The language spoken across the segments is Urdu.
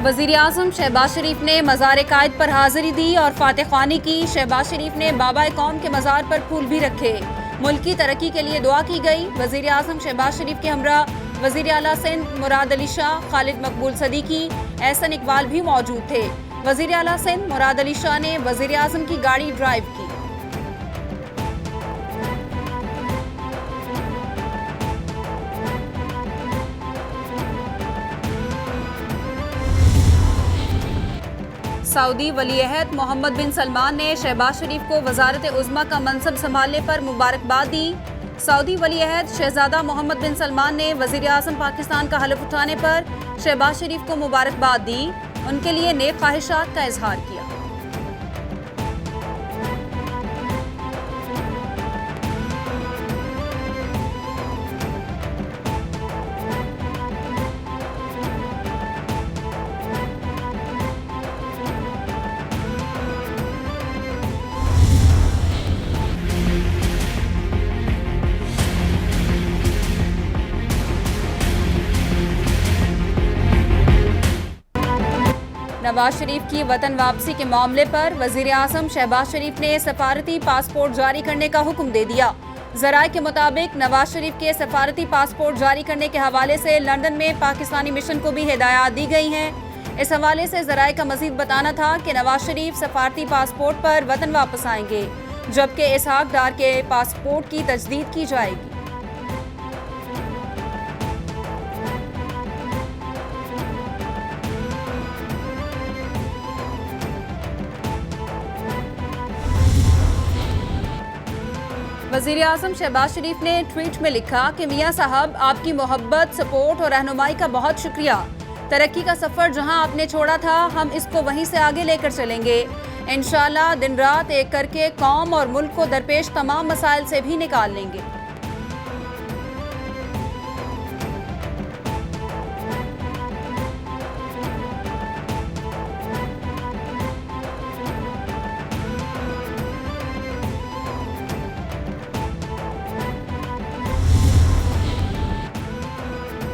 وزیر اعظم شہباز شریف نے مزار قائد پر حاضری دی اور فاتح خوانی کی۔ شہباز شریف نے بابا قوم کے مزار پر پھول بھی رکھے۔ ملک کی ترقی کے لیے دعا کی گئی۔ وزیر اعظم شہباز شریف کے ہمراہ وزیر اعلیٰ سندھ مراد علی شاہ، خالد مقبول صدیقی، احسن اقبال بھی موجود تھے۔ وزیر اعلیٰ سندھ مراد علی شاہ نے وزیر اعظم کی گاڑی ڈرائیو کی۔ سعودی ولی عہد محمد بن سلمان نے شہباز شریف کو وزارت عظمیٰ کا منصب سنبھالنے پر مبارکباد دی۔ سعودی ولی عہد شہزادہ محمد بن سلمان نے وزیر اعظم پاکستان کا حلف اٹھانے پر شہباز شریف کو مبارکباد دی، ان کے لیے نیک خواہشات کا اظہار کیا۔ نواز شریف کی وطن واپسی کے معاملے پر وزیر اعظم شہباز شریف نے سفارتی پاسپورٹ جاری کرنے کا حکم دے دیا۔ ذرائع کے مطابق نواز شریف کے سفارتی پاسپورٹ جاری کرنے کے حوالے سے لندن میں پاکستانی مشن کو بھی ہدایات دی گئی ہیں۔ اس حوالے سے ذرائع کا مزید بتانا تھا کہ نواز شریف سفارتی پاسپورٹ پر وطن واپس آئیں گے، جبکہ اسحاق ڈار کے پاسپورٹ کی تجدید کی جائے گی۔ وزیر اعظم شہباز شریف نے ٹویٹ میں لکھا کہ میاں صاحب، آپ کی محبت، سپورٹ اور رہنمائی کا بہت شکریہ۔ ترقی کا سفر جہاں آپ نے چھوڑا تھا، ہم اس کو وہیں سے آگے لے کر چلیں گے۔ انشاءاللہ دن رات ایک کر کے قوم اور ملک کو درپیش تمام مسائل سے بھی نکال لیں گے۔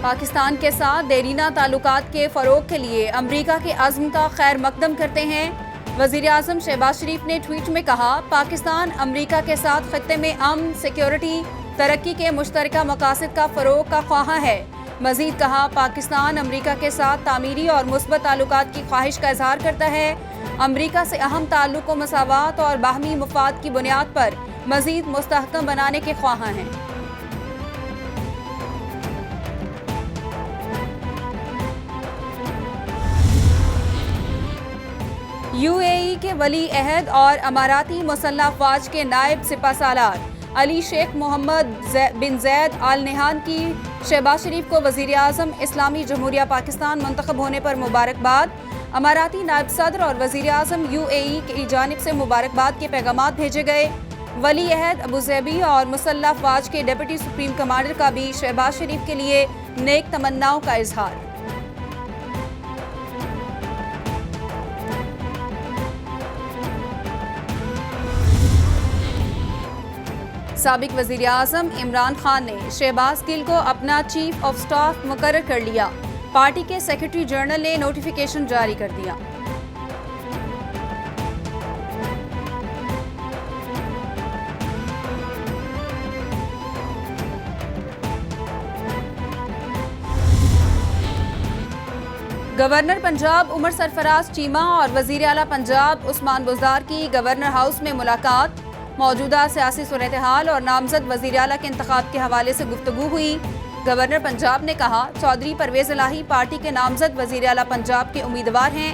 پاکستان کے ساتھ دیرینہ تعلقات کے فروغ کے لیے امریکہ کے عزم کا خیر مقدم کرتے ہیں۔ وزیر اعظم شہباز شریف نے ٹویٹ میں کہا، پاکستان امریکہ کے ساتھ خطے میں امن، سیکیورٹی، ترقی کے مشترکہ مقاصد کا فروغ کا خواہاں ہے۔ مزید کہا، پاکستان امریکہ کے ساتھ تعمیری اور مثبت تعلقات کی خواہش کا اظہار کرتا ہے۔ امریکہ سے اہم تعلق و مساوات اور باہمی مفاد کی بنیاد پر مزید مستحکم بنانے کے خواہاں ہیں۔ یو اے ای کے ولی عہد اور اماراتی مسلح افواج کے نائب سپہ سالار علی شیخ محمد بن زید آل نہیان کی شہباز شریف کو وزیر اعظم اسلامی جمہوریہ پاکستان منتخب ہونے پر مبارکباد۔ اماراتی نائب صدر اور وزیر اعظم یو اے ای کی جانب سے مبارکباد کے پیغامات بھیجے گئے۔ ولی عہد ابوظہبی اور مسلح افواج کے ڈپٹی سپریم کمانڈر کا بھی شہباز شریف کے لیے نیک تمناؤں کا اظہار۔ سابق وزیر اعظم عمران خان نے شہباز گل کو اپنا چیف آف سٹاف مقرر کر لیا۔ پارٹی کے سیکرٹری جنرل نے نوٹیفیکیشن جاری کر دیا۔ گورنر پنجاب عمر سرفراز چیمہ اور وزیر اعلیٰ پنجاب عثمان بزدار کی گورنر ہاؤس میں ملاقات۔ موجودہ سیاسی صورتحال اور نامزد وزیر اعلیٰ کے انتخاب کے حوالے سے گفتگو ہوئی۔ گورنر پنجاب نے کہا، چودھری پرویز الہی پارٹی کے نامزد وزیر اعلیٰ پنجاب کے امیدوار ہیں۔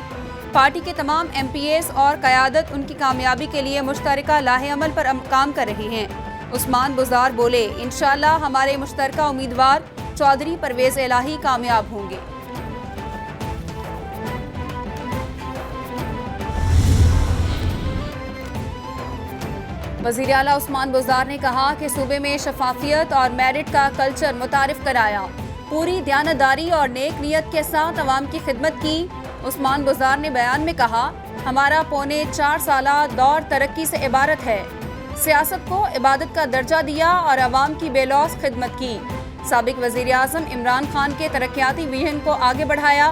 پارٹی کے تمام ایم پی ایز اور قیادت ان کی کامیابی کے لیے مشترکہ لاہ عمل پر کام کر رہی ہیں۔ عثمان بزدار بولے، انشاءاللہ ہمارے مشترکہ امیدوار چودھری پرویز الہی کامیاب ہوں گے۔ وزیر اعلیٰ عثمان بزدار نے کہا کہ صوبے میں شفافیت اور میرٹ کا کلچر متعارف کرایا، پوری دیانتداری اور نیک نیت کے ساتھ عوام کی خدمت کی۔ عثمان بزدار نے بیان میں کہا، ہمارا پونے 4 سالہ دور ترقی سے عبارت ہے۔ سیاست کو عبادت کا درجہ دیا اور عوام کی بے لوث خدمت کی۔ سابق وزیر اعظم عمران خان کے ترقیاتی ویژن کو آگے بڑھایا۔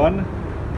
1,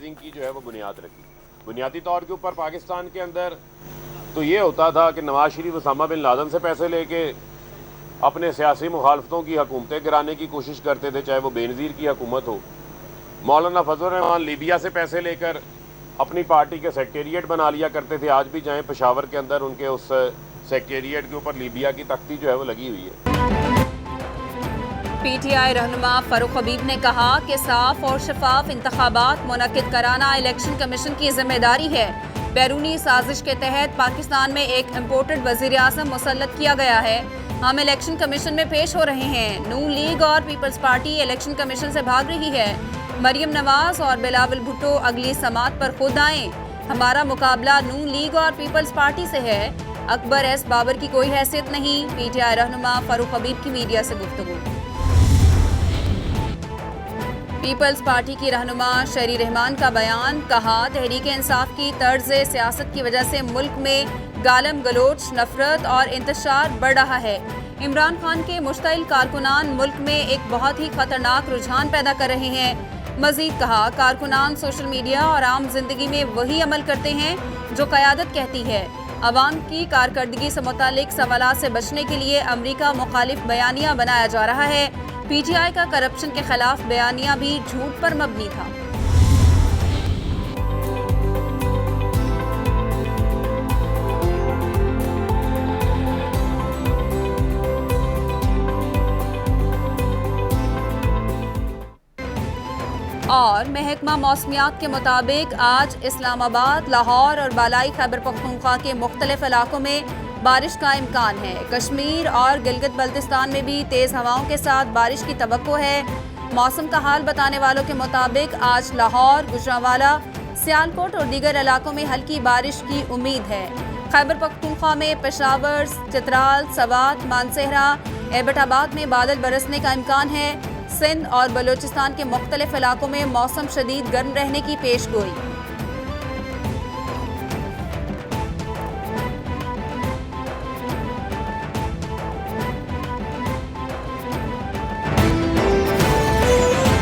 رائزنگ کی جو ہے وہ بنیاد رکھی. بنیادی طور کے اوپر پاکستان کے اندر تو یہ ہوتا تھا کہ نواز شریف اسامہ بن لادن سے پیسے لے کے اپنے سیاسی مخالفتوں کی حکومتیں گرانے کی کوشش کرتے تھے, چاہے وہ بے نظیر کی حکومت ہو. مولانا فضل الرحمان لیبیا سے پیسے لے کر اپنی پارٹی کے سیکریٹریٹ بنا لیا کرتے تھے. آج بھی جائیں پشاور کے اندر ان کے اس سیکریٹریٹ کے اوپر لیبیا کی تختی جو ہے وہ لگی ہوئی ہے. پی ٹی آئی رہنما فاروق حبیب نے کہا کہ صاف اور شفاف انتخابات منعقد کرانا الیکشن کمیشن کی ذمہ داری ہے. بیرونی سازش کے تحت پاکستان میں ایک امپورٹڈ وزیر اعظم مسلط کیا گیا ہے. ہم الیکشن کمیشن میں پیش ہو رہے ہیں. نون لیگ اور پیپلز پارٹی الیکشن کمیشن سے بھاگ رہی ہے. مریم نواز اور بلاول بھٹو اگلی سماعت پر خود آئیں. ہمارا مقابلہ نون لیگ اور پیپلز پارٹی سے ہے. اکبر ایس بابر کی کوئی حیثیت نہیں. پی ٹی آئی رہنما فاروق حبیب کی میڈیا سے گفتگو. پیپلز پارٹی کی رہنما شہری رحمان کا بیان. کہا تحریک انصاف کی طرز سیاست کی وجہ سے ملک میں گالم گلوچ, نفرت اور انتشار بڑھ رہا ہے. عمران خان کے مشتعل کارکنان ملک میں ایک بہت ہی خطرناک رجحان پیدا کر رہے ہیں. مزید کہا کارکنان سوشل میڈیا اور عام زندگی میں وہی عمل کرتے ہیں جو قیادت کہتی ہے. عوام کی کارکردگی سے متعلق سوالات سے بچنے کے لیے امریکہ مخالف بیانیہ بنایا جا رہا ہے. پی ٹی آئی کا کرپشن کے خلاف بیانیہ بھی جھوٹ پر مبنی تھا. اور محکمہ موسمیات کے مطابق آج اسلام آباد, لاہور اور بالائی خیبر پختونخوا کے مختلف علاقوں میں بارش کا امکان ہے. کشمیر اور گلگت بلتستان میں بھی تیز ہواؤں کے ساتھ بارش کی توقع ہے. موسم کا حال بتانے والوں کے مطابق آج لاہور, گجرانوالہ, سیالکوٹ اور دیگر علاقوں میں ہلکی بارش کی امید ہے. خیبر پختونخوا میں پشاور, چترال, سوات, مانسہرہ, ایبٹ آباد میں بادل برسنے کا امکان ہے. سندھ اور بلوچستان کے مختلف علاقوں میں موسم شدید گرم رہنے کی پیش گوئی.